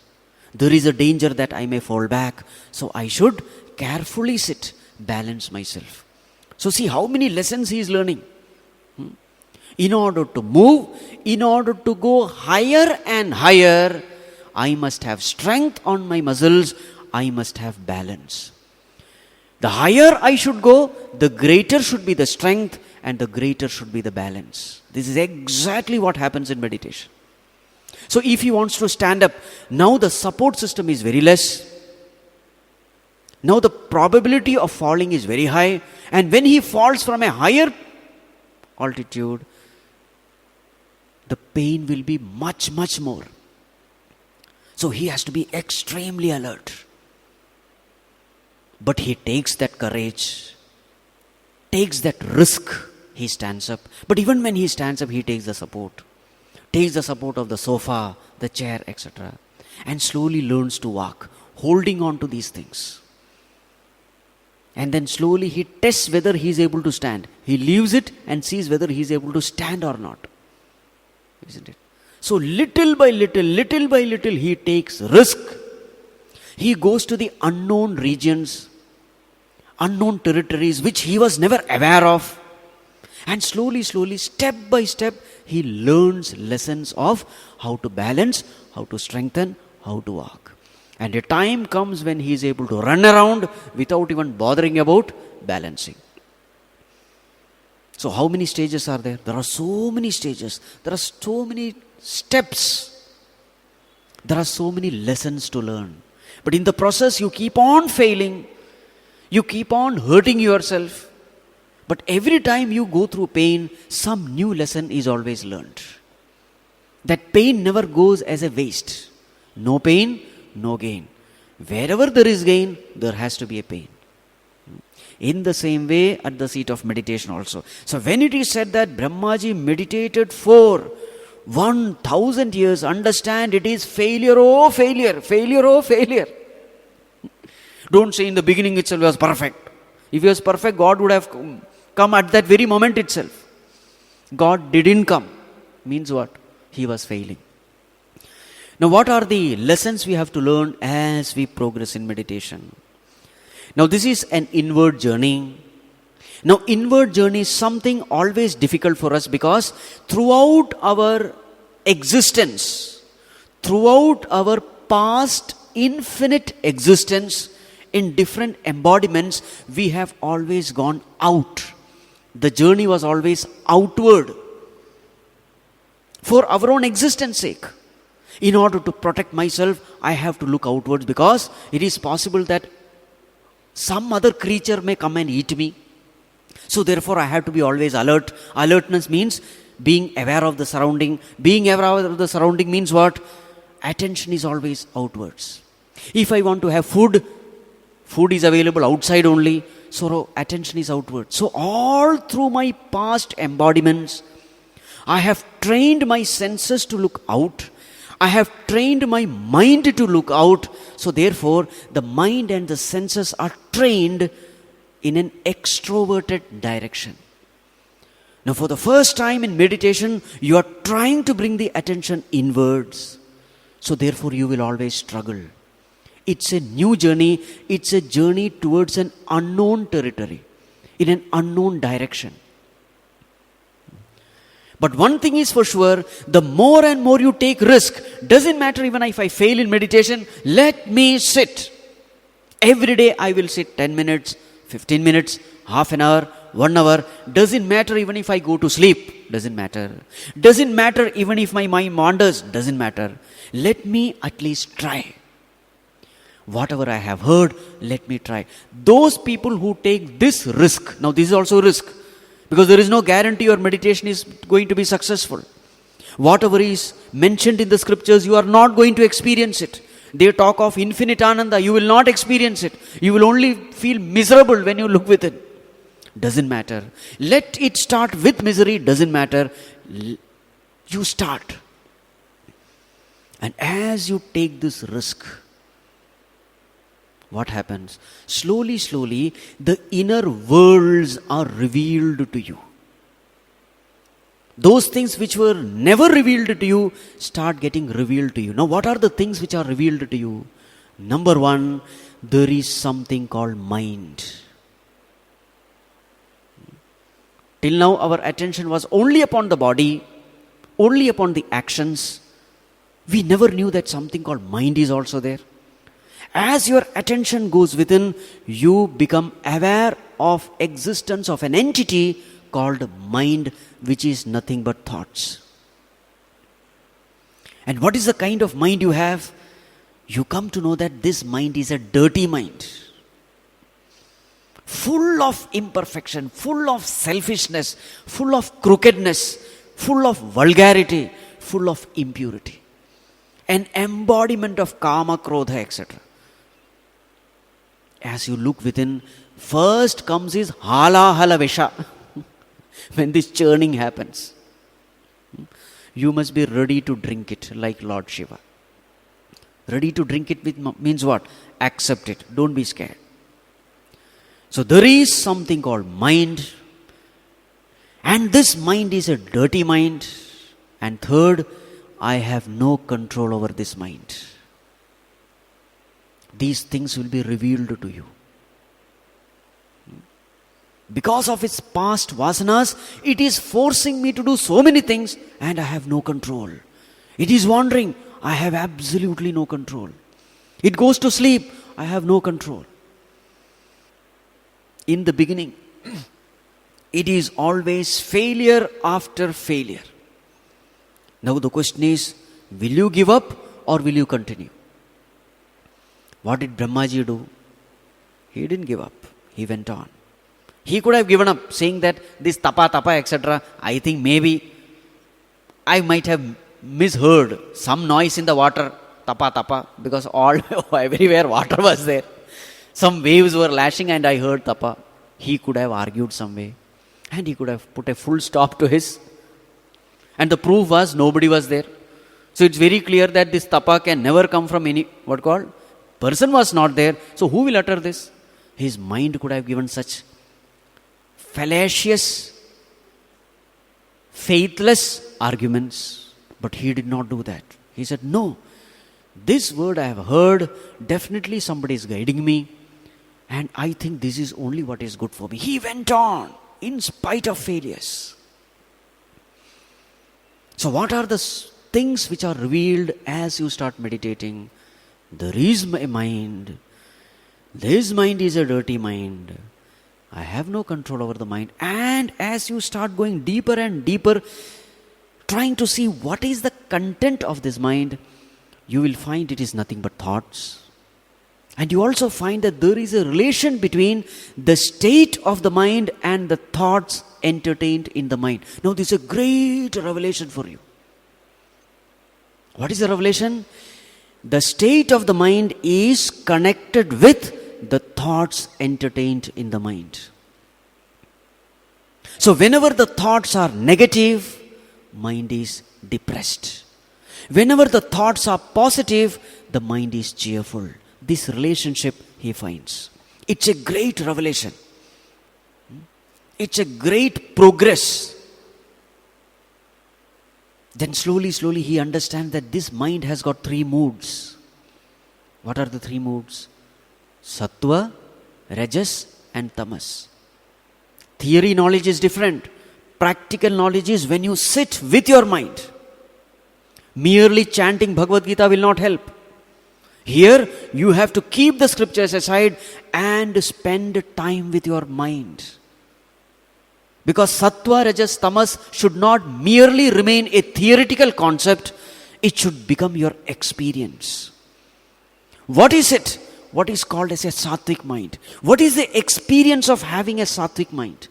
There is a danger that I may fall back, so I should carefully sit, balance myself. So see how many lessons he is learning. In order to move, in order to go higher and higher, I must have strength on my muscles, I must have balance. The higher I should go, the greater should be the strength and the greater should be the balance. This is exactly what happens in meditation. So if he wants to stand up, now the support system is very less. Now the probability of falling is very high. And when he falls from a higher altitude, the pain will be much more. So he has to be extremely alert. But he takes that courage, takes that risk, he stands up. But even when he stands up, he takes the support. Takes the support of the sofa, the chair, etc. And slowly learns to walk, holding on to these things. And then slowly he tests whether he is able to stand. He leaves it and sees whether he is able to stand or not. Isn't it? So little by little, he takes risk. He goes to the unknown regions, unknown territories which he was never aware of. And slowly, step by step, he learns lessons of how to balance, how to strengthen, how to walk. And a time comes when he is able to run around without even bothering about balancing. So how many stages are there? There are so many stages. There are so many steps. There are so many lessons to learn. But in the process, you keep on failing. You keep on hurting yourself. But every time you go through pain, some new lesson is always learned. That pain never goes as a waste. No pain, no gain. Wherever there is gain, there has to be a pain. In the same way, at the seat of meditation also. So when it is said that Brahmājī meditated for 1000 years, understand it is failure, oh failure, failure, oh failure. Don't say in the beginning itself he was perfect. If he was perfect, God would have come at that very moment itself. God didn't come. Means what? He was failing. Now what are the lessons we have to learn as we progress in meditation? Now this is an inward journey. Now inward journey is something always difficult for us because throughout our existence, throughout our past infinite existence, in different embodiments, we have always gone out. The journey was always outward. For our own existence sake. In order to protect myself, I have to look outwards because it is possible that some other creature may come and eat me. So therefore I have to be always alert. Alertness means being aware of the surrounding. Being aware of the surrounding means what? Attention is always outwards. If I want to have food, food is available outside only. So attention is outward. So all through my past embodiments, I have trained my senses to look out. I have trained my mind to look out. So therefore, the mind and the senses are trained in an extroverted direction. Now for the first time in meditation, you are trying to bring the attention inwards. So therefore, you will always struggle. It's a new journey. It's a journey towards an unknown territory, in an unknown direction. But one thing is for sure, the more and more you take risk, doesn't matter even if I fail in meditation, let me sit. Every day I will sit 10 minutes, 15 minutes, half an hour, 1 hour. Doesn't matter even if I go to sleep. Doesn't matter. Doesn't matter even if my mind wanders. Doesn't matter. Let me at least try. Whatever I have heard, let me try. Those people who take this risk, now this is also risk, because there is no guarantee your meditation is going to be successful. Whatever is mentioned in the scriptures, you are not going to experience it. They talk of infinite ananda, you will not experience it. You will only feel miserable when you look within. Doesn't matter. Let it start with misery, doesn't matter. You start. And as you take this risk, what happens? Slowly, the inner worlds are revealed to you. Those things which were never revealed to you start getting revealed to you. Now, what are the things which are revealed to you? Number one, there is something called mind. Till now, our attention was only upon the body, only upon the actions. We never knew that something called mind is also there. As your attention goes within, you become aware of existence of an entity called mind, which is nothing but thoughts. And what is the kind of mind you have? You come to know that this mind is a dirty mind. Full of imperfection, full of selfishness, full of crookedness, full of vulgarity, full of impurity. An embodiment of kama, krodha, etc. As you look within, first comes is hala vesha. When this churning happens, you must be ready to drink it like Lord Shiva. Ready to drink it means what? Accept it. Don't be scared. So there is something called mind, and this mind is a dirty mind. And third, I have no control over this mind. These things will be revealed to you. Because of its past vasanas, it is forcing me to do so many things, and I have no control. It is wandering, I have absolutely no control. It goes to sleep, I have no control. In the beginning, it is always failure after failure. Now the question is, will you give up or will you continue? What did Brahmājī do? He didn't give up. He went on. He could have given up, saying that this tapa, etc., I think maybe I might have misheard some noise in the water, tapa, because everywhere water was there. Some waves were lashing and I heard tapa. He could have argued some way, and he could have put a full stop to his. And the proof was nobody was there. So it's very clear that this tapa can never come from any, person was not there. So who will utter this? His mind could have given such fallacious, faithless arguments, but he did not do that. He said, no, this word I have heard, definitely somebody is guiding me, and I think this is only what is good for me. He went on in spite of failures. So what are the things which are revealed as you start meditating? There is a mind. This mind is a dirty mind. I have no control over the mind. And as you start going deeper and deeper, trying to see what is the content of this mind, you will find it is nothing but thoughts. And you also find that there is a relation between the state of the mind and the thoughts entertained in the mind. Now this is a great revelation for you. What is the revelation? The state of the mind is connected with the thoughts entertained in the mind. So whenever the thoughts are negative, mind is depressed. Whenever the thoughts are positive, the mind is cheerful. This relationship he finds. It's a great revelation. It's a great progress. Then slowly he understands that this mind has got three moods. What are the three moods? Sattva, Rajas and Tamas. Theory knowledge is different. Practical knowledge is when you sit with your mind. Merely chanting Bhagavad Gita will not help. Here you have to keep the scriptures aside and spend time with your mind. Because Sattva, Rajas, Tamas should not merely remain a theoretical concept, it should become your experience. What is it? What is called as a sattvic mind? What is the experience of having a sattvic mind?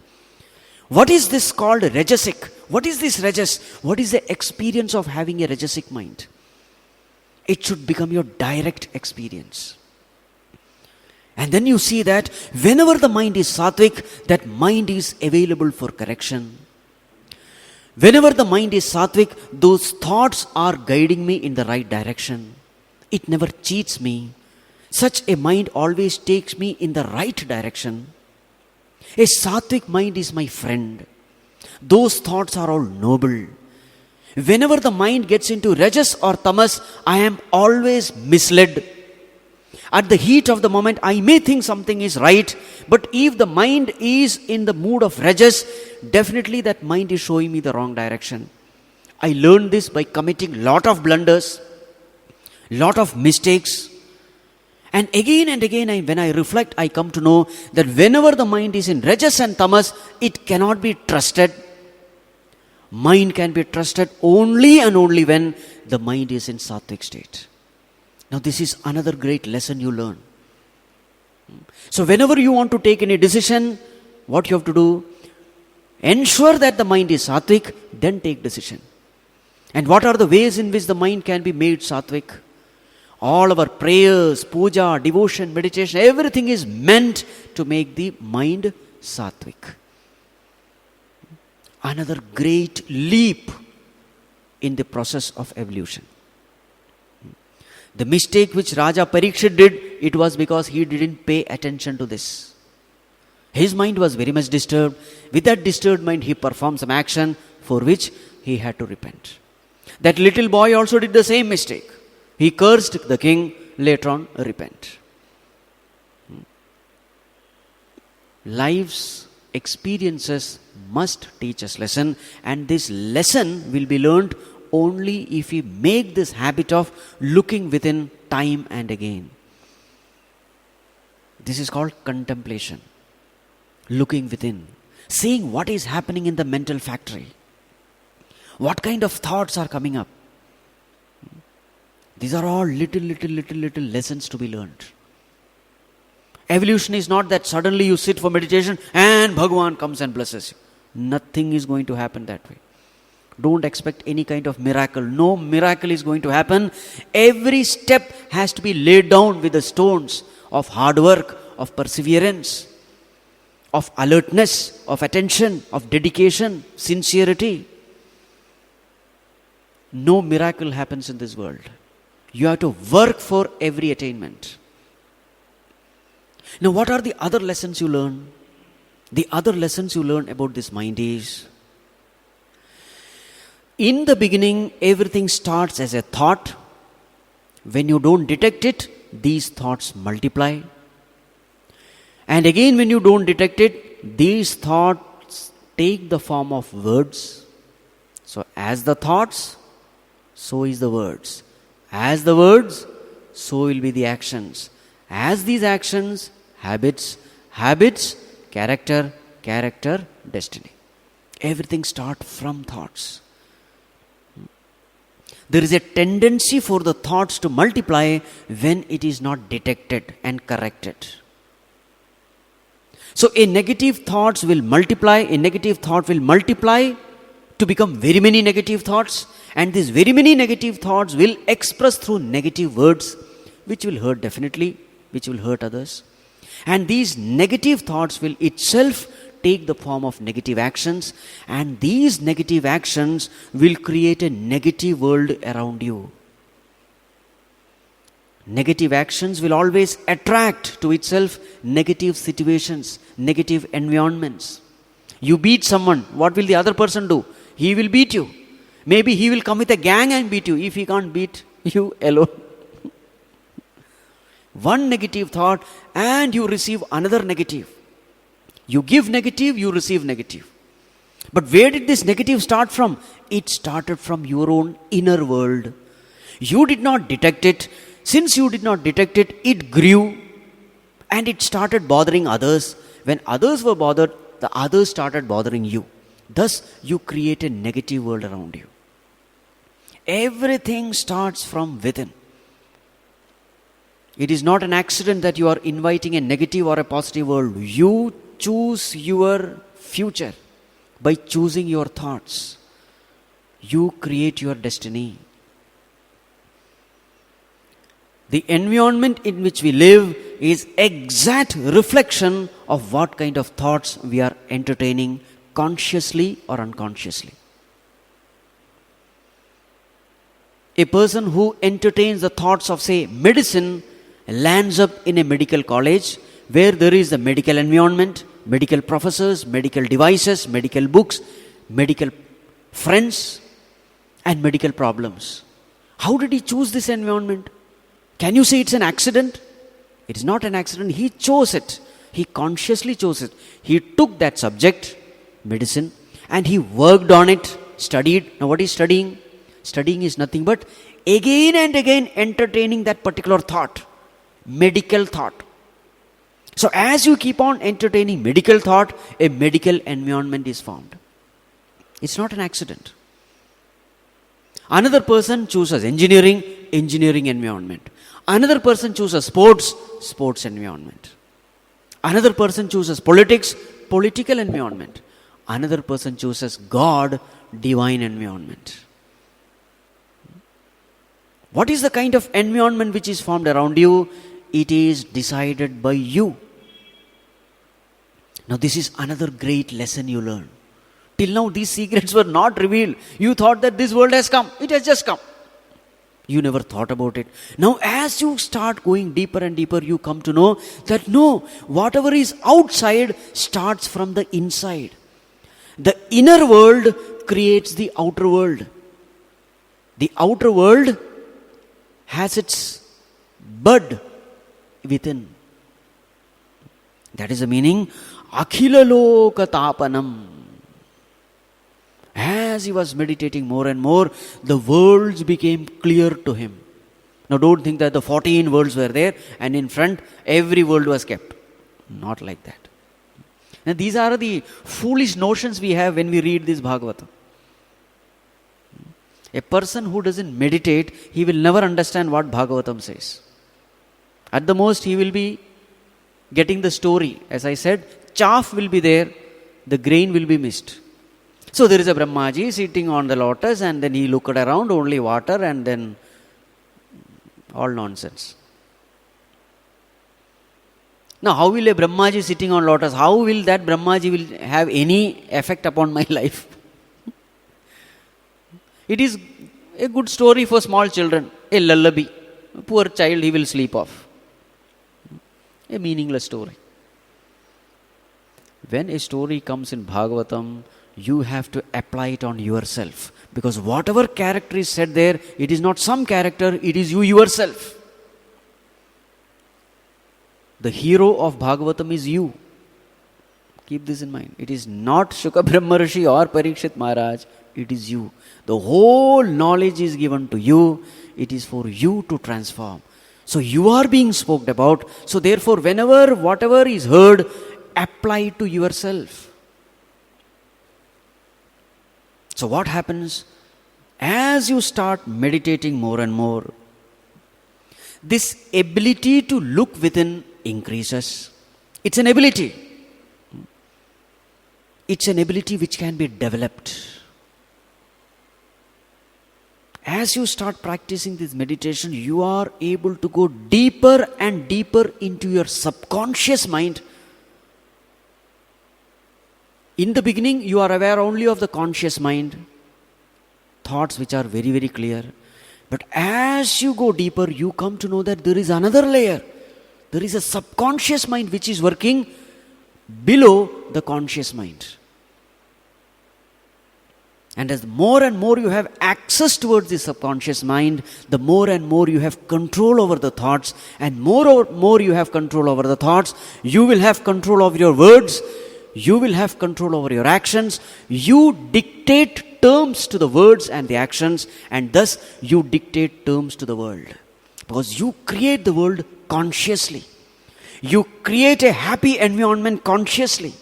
What is this called rajasic? What is this rajas? What is the experience of having a rajasic mind? It should become your direct experience. And then you see that whenever the mind is sattvic, that mind is available for correction. Whenever the mind is sattvic, those thoughts are guiding me in the right direction. It never cheats me. Such a mind always takes me in the right direction. A sattvic mind is my friend. Those thoughts are all noble. Whenever the mind gets into rajas or tamas, I am always misled. At the heat of the moment, I may think something is right, but if the mind is in the mood of rajas, definitely that mind is showing me the wrong direction. I learned this by committing lot of blunders, lot of mistakes. And again, when I reflect, I come to know that whenever the mind is in rajas and tamas, it cannot be trusted. Mind can be trusted only and only when the mind is in sattvic state. Now this is another great lesson you learn. So whenever you want to take any decision, what you have to do? Ensure that the mind is sattvic, then take decision. And what are the ways in which the mind can be made sattvic? All our prayers, puja, devotion, meditation, everything is meant to make the mind sattvic. Another great leap in the process of evolution. The mistake which Raja Pariksha did, it was because he didn't pay attention to this. His mind was very much disturbed. With that disturbed mind, he performed some action for which he had to repent. That little boy also did the same mistake. He cursed the king, later on repent. Life's experiences must teach us lesson, and this lesson will be learned only if we make this habit of looking within time and again. This is called contemplation. Looking within. Seeing what is happening in the mental factory. What kind of thoughts are coming up. These are all little lessons to be learned. Evolution is not that suddenly you sit for meditation and Bhagavan comes and blesses you. Nothing is going to happen that way. Don't expect any kind of miracle. No miracle is going to happen. Every step has to be laid down with the stones of hard work, of perseverance, of alertness, of attention, of dedication, sincerity. No miracle happens in this world. You have to work for every attainment. Now, what are the other lessons you learn? The other lessons you learn about this mind is, in the beginning, everything starts as a thought. When you don't detect it, these thoughts multiply. And again, when you don't detect it, these thoughts take the form of words. So, as the thoughts, so is the words. As the words, so will be the actions. As these actions, habits, character, destiny. Everything starts from thoughts. There is a tendency for the thoughts to multiply when it is not detected and corrected. So a negative thoughts will multiply, a negative thought will multiply to become very many negative thoughts, and these very many negative thoughts will express through negative words, which will hurt definitely, which will hurt others. And these negative thoughts will itself take the form of negative actions, and these negative actions will create a negative world around you. Negative actions will always attract to itself negative situations, negative environments. You beat someone, what will the other person do? He will beat you. Maybe he will come with a gang and beat you if he can't beat you alone. One negative thought and you receive another negative. You give negative, you receive negative. But where did this negative start from? It started from your own inner world. You did not detect it. Since you did not detect it, it grew and it started bothering others. When others were bothered, the others started bothering you. Thus, you create a negative world around you. Everything starts from within. It is not an accident that you are inviting a negative or a positive world. You choose your future by choosing your thoughts. You create your destiny. The environment in which we live is exact reflection of what kind of thoughts we are entertaining, consciously or unconsciously. A person who entertains the thoughts of, say, medicine lands up in a medical college where there is the medical environment, medical professors, medical devices, medical books, medical friends, and medical problems. How did he choose this environment? Can you say it's an accident? It is not an accident. He chose it. He consciously chose it. He took that subject, medicine, and he worked on it, studied. Now what is studying? Studying is nothing but again and again entertaining that particular thought, medical thought. So as you keep on entertaining medical thought, a medical environment is formed. It's not an accident. Another person chooses engineering environment. Another person chooses sports environment. Another person chooses political environment. Another person chooses God, divine environment. What is the kind of environment which is formed around you? It is decided by you. Now this is another great lesson you learn. Till now these secrets were not revealed. You thought that this world has come. It has just come. You never thought about it. Now as you start going deeper and deeper, you come to know that no, whatever is outside starts from the inside. The inner world creates the outer world. The outer world has its bud within. That is the meaning. Akhila loka tapanam. As he was meditating more and more, the worlds became clear to him. Now don't think that the 14 worlds were there and in front every world was kept. Not like that. And these are the foolish notions we have when we read this Bhagavatam. A person who doesn't meditate, he will never understand what Bhagavatam says. At the most, he will be getting the story. As I said, chaff will be there, the grain will be missed. So there is a Brahmājī sitting on the lotus and then he looked around, only water and then all nonsense. Now how will a Brahmājī sitting on lotus, how will that Brahmājī will have any effect upon my life? It is a good story for small children, a lullaby. Poor child, he will sleep off. A meaningless story. When a story comes in Bhagavatam, you have to apply it on yourself. Because whatever character is said there, it is not some character, it is you yourself. The hero of Bhagavatam is you. Keep this in mind. It is not Shuka Brahma Rishi or Parikshit Maharaj, it is you. The whole knowledge is given to you, it is for you to transform. So you are being spoken about, so therefore whenever whatever is heard, apply it to yourself. So what happens? As you start meditating more and more, this ability to look within increases. It's an ability. It's an ability which can be developed. As you start practicing this meditation, you are able to go deeper and deeper into your subconscious mind. In the beginning, you are aware only of the conscious mind, thoughts which are very, very clear. But as you go deeper, you come to know that there is another layer. There is a subconscious mind which is working below the conscious mind. And as more and more you have access towards the subconscious mind, the more and more you have control over the thoughts. And more you have control over the thoughts, you will have control over your words. You will have control over your actions. You dictate terms to the words and the actions, and thus you dictate terms to the world. Because you create the world consciously. You create a happy environment consciously.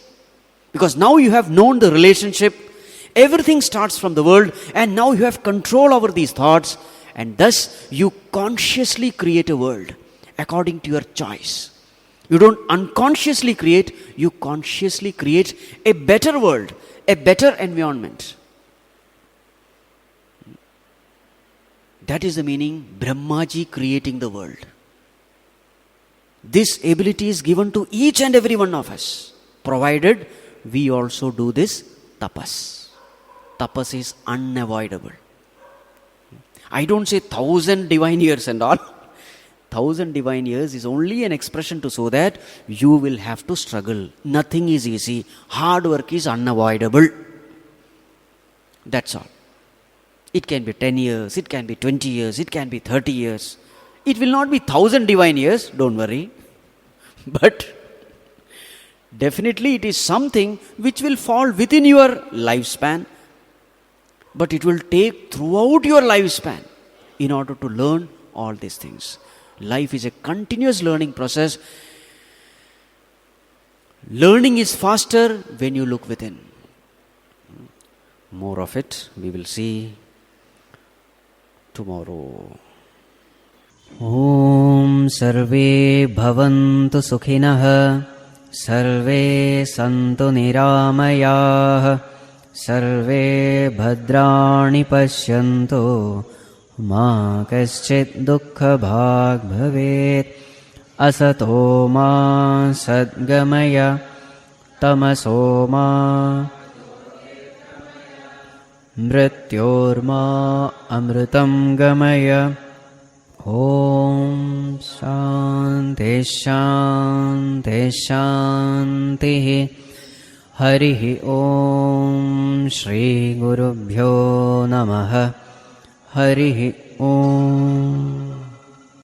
Because now you have known the relationship. Everything starts from the world, and now you have control over these thoughts, and thus you consciously create a world according to your choice. You don't unconsciously create, you consciously create a better world, a better environment. That is the meaning, Brahmājī creating the world. This ability is given to each and every one of us, provided we also do this tapas. Tapas is unavoidable. I don't say 1,000 divine years and all. 1,000 divine years is only an expression to show that you will have to struggle. Nothing is easy. Hard work is unavoidable. That's all. It can be 10 years, it can be 20 years, it can be 30 years. It will not be 1,000 divine years, don't worry. But definitely it is something which will fall within your lifespan. But it will take throughout your lifespan in order to learn all these things. Life is a continuous learning process. Learning is faster when you look within. More of it we will see tomorrow. Om Sarve Bhavantu Sukhinah Sarve Santu Niramayah Sarve Bhadrani Pashyantu Ma Kaschit Dukkha Bhag Bhavet Asato Ma Sadgamaya Tamaso Ma Mrityorma Amritam Gamaya Om Shanti Shanti Shanti. Harihi Om Shri Gurubhyo Namaha. Harihi Om.